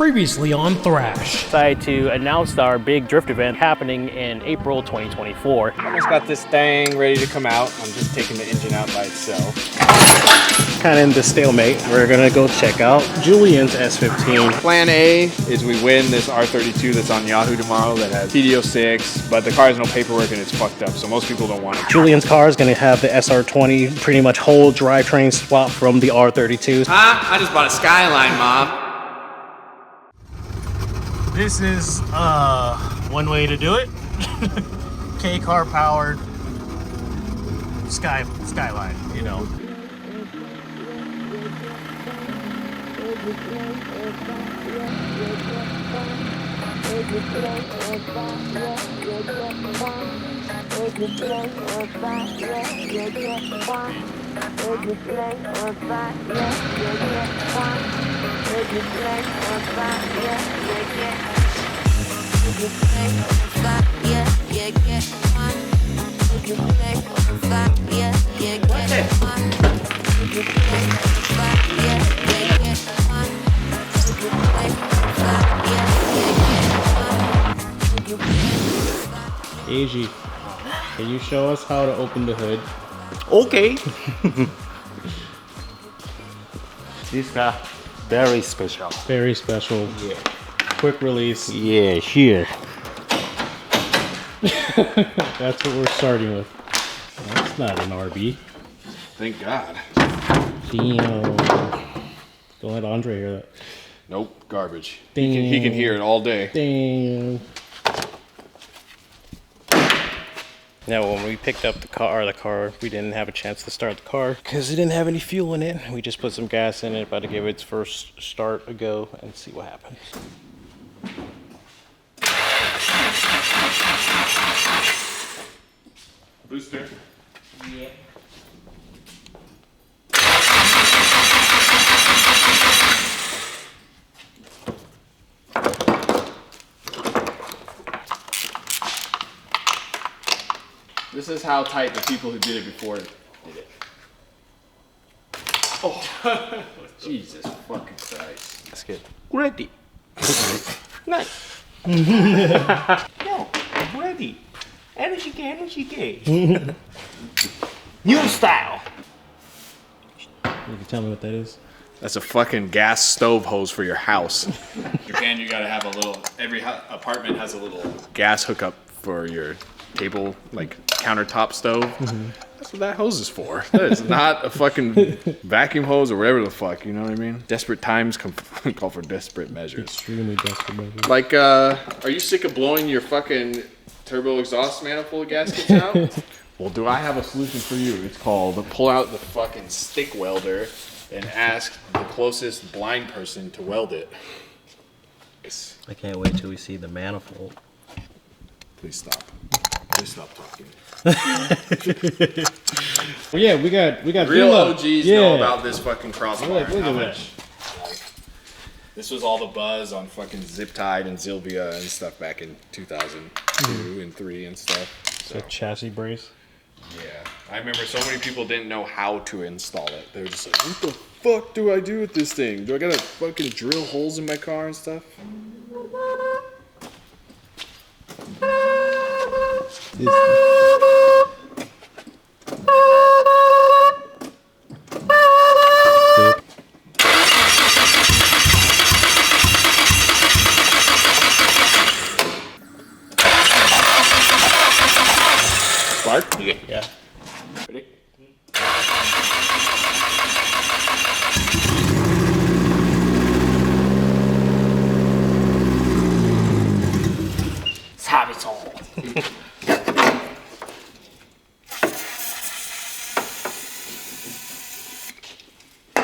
Previously on Thrash. Decided to announce our big drift event happening in April 2024. Almost got this thing ready to come out. I'm just taking the engine out by itself. Kind of in the stalemate. We're gonna go check out Julian's S15. Plan A is we win this R32 that's on Yahoo tomorrow that has TD06, but the car has no paperwork and it's fucked up, so most people don't want it. Julian's car is gonna have the SR20 pretty much whole drivetrain swap from the R32. Huh? I just bought a Skyline, Mom. This is one way to do it. K-car powered Skyline, you know. AG, can you show us how to open the hood? Okay. This car, very special. Very special. Yeah. Quick release. Yeah, here. That's what we're starting with. That's not an RB. Thank God. Damn. Don't let Andre hear that. Nope, garbage. Damn. He can hear it all day. Damn. Now, when we picked up the car, we didn't have a chance to start the car because it didn't have any fuel in it. We just put some gas in it, about to give it its first start a go and see what happens. Booster. Yeah. This is how tight the people who did it before did it. Oh, Jesus fucking Christ. That's good. Ready. Nice. No, ready. Energy. New style. You can tell me what that is? That's a fucking gas stove hose for your house. Japan, you gotta have a little, every apartment has a little gas hookup for your table, like countertop stove. Mm-hmm. That's what that hose is for. That is not a fucking vacuum hose or whatever the fuck, you know what I mean? Desperate times call for desperate measures. Extremely desperate measures. Like, are you sick of blowing your fucking turbo exhaust manifold gaskets out? Well, do I have a solution for you? It's called pull out the fucking stick welder and ask the closest blind person to weld it. I can't wait till we see the manifold. Please stop. Please stop talking. Well, yeah, we got Real OGs know about this fucking crossbar. Look at that. This was all the buzz on fucking Zip Tide and Silvia and stuff back in 2002 and 3 and stuff. So chassis brace. Yeah, I remember so many people didn't know how to install it. They were just like, what the fuck do I do with this thing? Do I gotta fucking drill holes in my car and stuff? Spark? Yeah. Ready?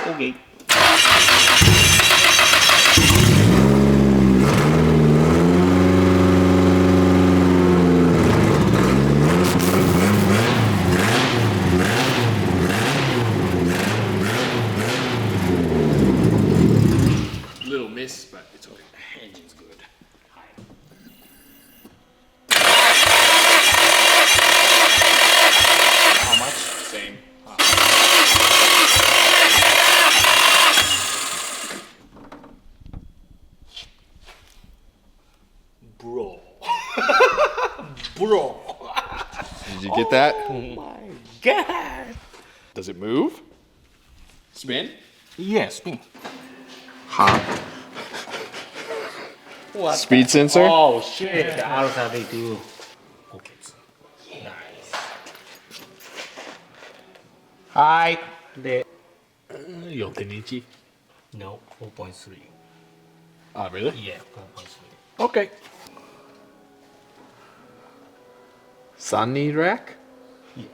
Okay. Little miss, but it's okay. Engine's good. How much? Same. bro. Did you get that? Oh my god. Does it move? Spin? Yes, me. Huh? What Speed sensor? Oh shit, the R32. Okay. Nice. Hi. で、4.2 inch? No, 4.3. Oh, really? Yeah, 4.3. Okay. Sunny rack? Yeah.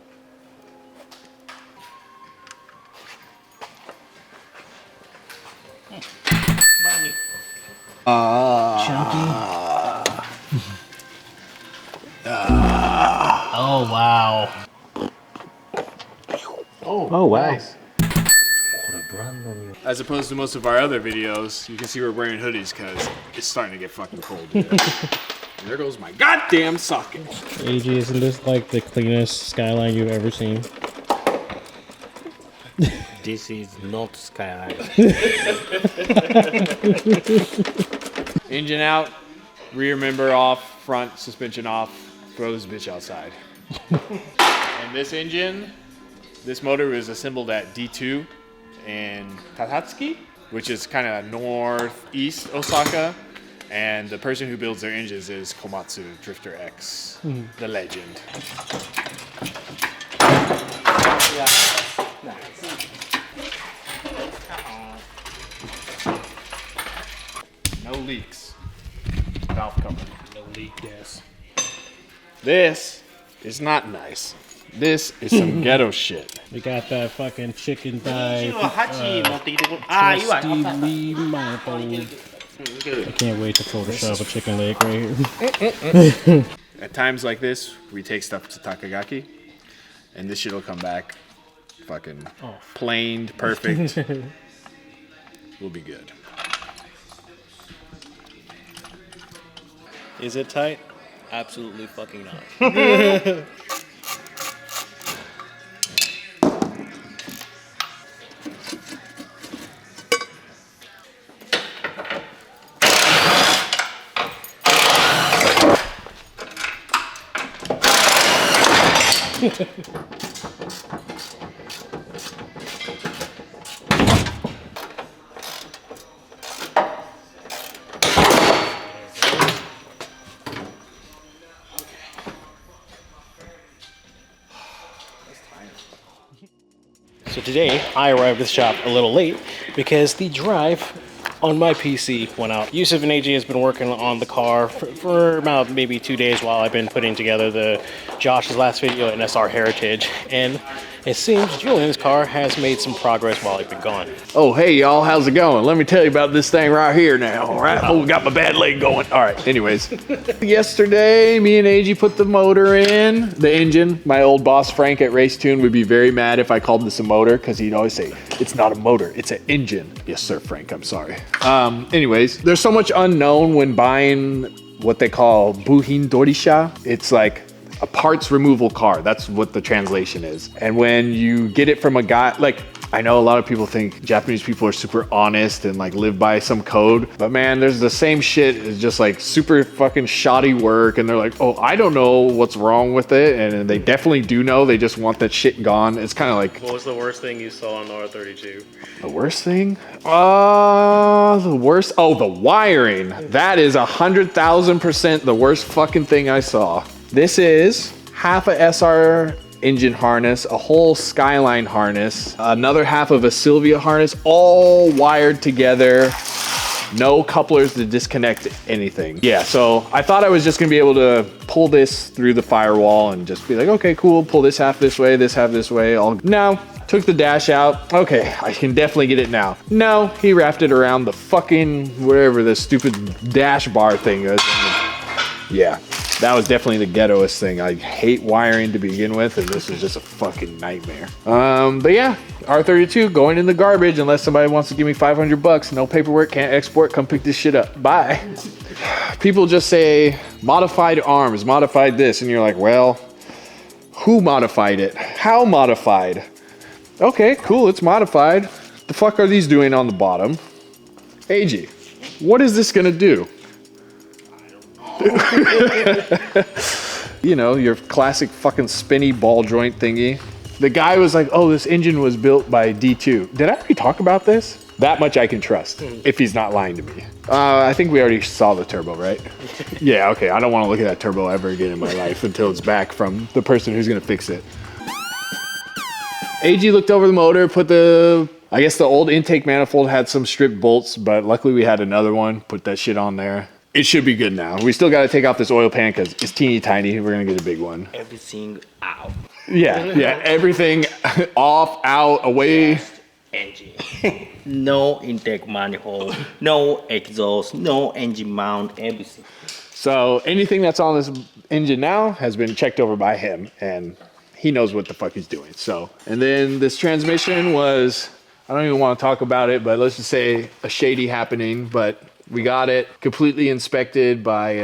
Oh wow. Oh, wow. Nice. As opposed to most of our other videos, you can see we're wearing hoodies because it's starting to get fucking cold here. And there goes my goddamn socket. AG, isn't this like the cleanest Skyline you've ever seen? This is not Skyline. Engine out, rear member off, front suspension off, throw this bitch outside. And this engine, this motor was assembled at D2 in Tatsuki, which is kind of northeast Osaka. And the person who builds their engines is Komatsu Drifter X, the legend. No leaks. Valve cover. No leak, yes. This is not nice. This is some ghetto shit. We got that fucking chicken thigh. 28持ってきてくる。ああ、いいわ。 Stevie Marble. I can't wait to Photoshop a chicken leg right here. At times like this, we take stuff to Takagaki, and this shit'll come back fucking planed, perfect. We'll be good. Is it tight? Absolutely fucking not. So today, I arrived at the shop a little late because the drive on my PC went out. Yusuf and AJ has been working on the car for about maybe 2 days while I've been putting together the Josh's last video in SR Heritage, and it seems Julian's car has made some progress while I've been gone. Oh, hey, y'all, how's it going? Let me tell you about this thing right here now, all right? Oh, got my bad leg going. All right, anyways. Yesterday, me and AG put the motor in, the engine. My old boss, Frank, at Racetune would be very mad if I called this a motor, because he'd always say, it's not a motor, it's an engine. Yes, sir, Frank, I'm sorry. Anyways, there's so much unknown when buying what they call buhin dorisha. It's like a parts removal car. That's what the translation is. And when you get it from a guy, like, I know a lot of people think Japanese people are super honest and like live by some code, but man, there's the same shit. It's just like super fucking shoddy work. And they're like, oh, I don't know what's wrong with it. And they definitely do know. They just want that shit gone. It's kind of like, What was the worst thing you saw on the R32? the worst thing? The worst? Oh, the wiring. That is 100,000% the worst fucking thing I saw. This is half a SR engine harness, a whole Skyline harness, another half of a Silvia harness, all wired together. No couplers to disconnect anything. Yeah, so I thought I was just gonna be able to pull this through the firewall and just be like, okay, cool, pull this half this way, this half this way. No, took the dash out. Okay, I can definitely get it now. No, he wrapped it around the fucking, whatever the stupid dash bar thing is. Yeah, that was definitely the ghettoest thing. I hate wiring to begin with, and this was just a fucking nightmare. But yeah, R32 going in the garbage unless somebody wants to give me $500. No paperwork, can't export, come pick this shit up. Bye. People just say, modified arms, modified this, and you're like, well, who modified it? How modified? Okay, cool, it's modified. The fuck are these doing on the bottom? AG, what is this gonna do? You know, your classic fucking spinny ball joint thingy. The guy was like, oh, this engine was built by D2. Did I already talk about this? That much I can trust, if he's not lying to me. I think we already saw the turbo, right? Yeah, okay, I don't want to look at that turbo ever again in my life until it's back from the person who's gonna fix it. AG looked over the motor, put I guess the old intake manifold had some stripped bolts, but luckily we had another one, put that shit on there. It should be good now. We still gotta take off this oil pan because it's teeny tiny. We're gonna get a big one. Everything out. Yeah, everything off, out, away. Engine. No intake manifold, no exhaust, no engine mount, everything. So anything that's on this engine now has been checked over by him, and he knows what the fuck he's doing. So, and then this transmission was, I don't even want to talk about it, but let's just say a shady happening, but we got it completely inspected by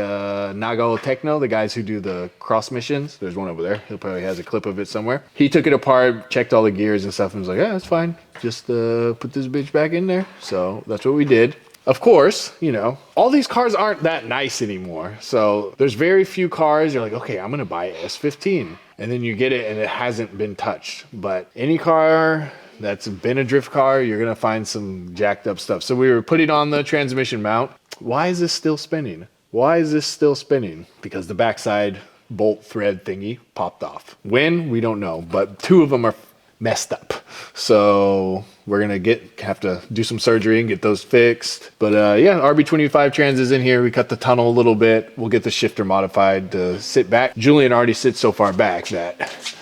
Nagao Techno, the guys who do the cross missions. There's one over there. He probably has a clip of it somewhere. He took it apart, checked all the gears and stuff, and was like, yeah, that's fine. Just put this bitch back in there. So that's what we did. Of course, you know, all these cars aren't that nice anymore. So there's very few cars. You're like, okay, I'm going to buy an S15. And then you get it and it hasn't been touched. But any car that's been a drift car, you're going to find some jacked up stuff. So we were putting on the transmission mount. Why is this still spinning? Why is this still spinning? Because the backside bolt thread thingy popped off. When? We don't know. But two of them are messed up. So we're going to have to do some surgery and get those fixed. But yeah, RB25 trans is in here. We cut the tunnel a little bit. We'll get the shifter modified to sit back. Julian already sits so far back that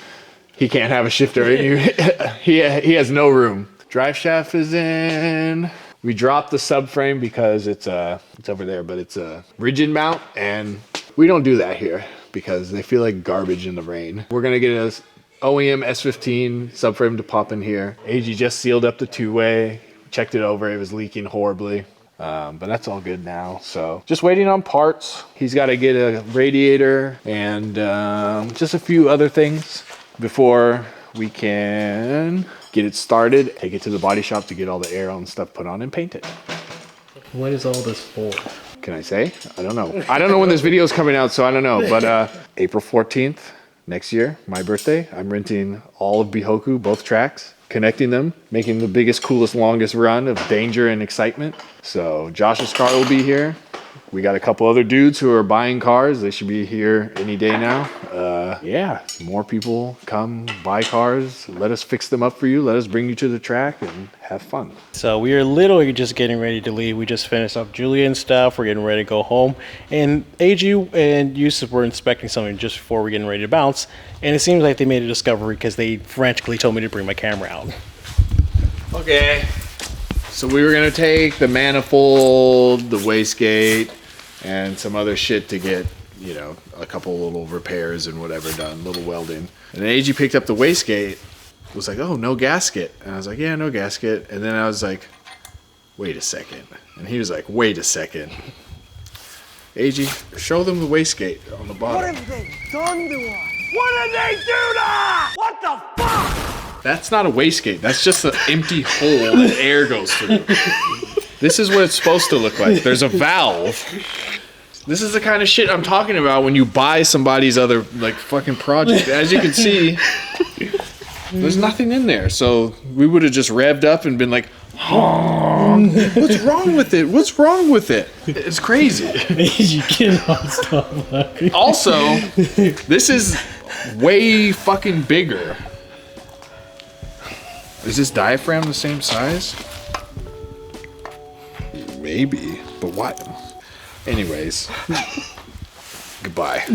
he can't have a shifter. He has no room. Drive shaft is in. We dropped the subframe because it's over there, but it's a rigid mount, and we don't do that here because they feel like garbage in the rain. We're gonna get a OEM S15 subframe to pop in here. AG just sealed up the two-way, checked it over, it was leaking horribly. But that's all good now. So just waiting on parts. He's got to get a radiator and just a few other things before we can get it started, take it to the body shop to get all the air and stuff put on and paint it. What is all this for? Can I say? I don't know. I don't know when this video is coming out, so I don't know. But April 14th, next year, my birthday, I'm renting all of Bihoku, both tracks, connecting them, making the biggest, coolest, longest run of danger and excitement. So Josh's car will be here. We got a couple other dudes who are buying cars. They should be here any day now. Yeah, more people come buy cars. Let us fix them up for you. Let us bring you to the track and have fun. So we are literally just getting ready to leave. We just finished up Julian's stuff. We're getting ready to go home. And AG and Yusuf were inspecting something just before we're getting ready to bounce. And it seems like they made a discovery because they frantically told me to bring my camera out. Okay. So we were going to take the manifold, the wastegate, and some other shit to get, you know, a couple little repairs and whatever done, little welding. And then AG picked up the wastegate, was like, oh, no gasket. And I was like, yeah, no gasket. And then I was like, wait a second. And he was like, wait a second. AG, show them the wastegate on the bottom. What have they done to us? What did they do to us? What the fuck? That's not a wastegate. That's just an empty hole that air goes through. This is what it's supposed to look like. There's a valve. This is the kind of shit I'm talking about when you buy somebody's other, like, fucking project. As you can see, there's nothing in there. So we would have just revved up and been like, what's wrong with it? What's wrong with it? It's crazy. You cannot stop laughing. Also, this is way fucking bigger. Is this diaphragm the same size? Maybe, but what? Anyways, goodbye.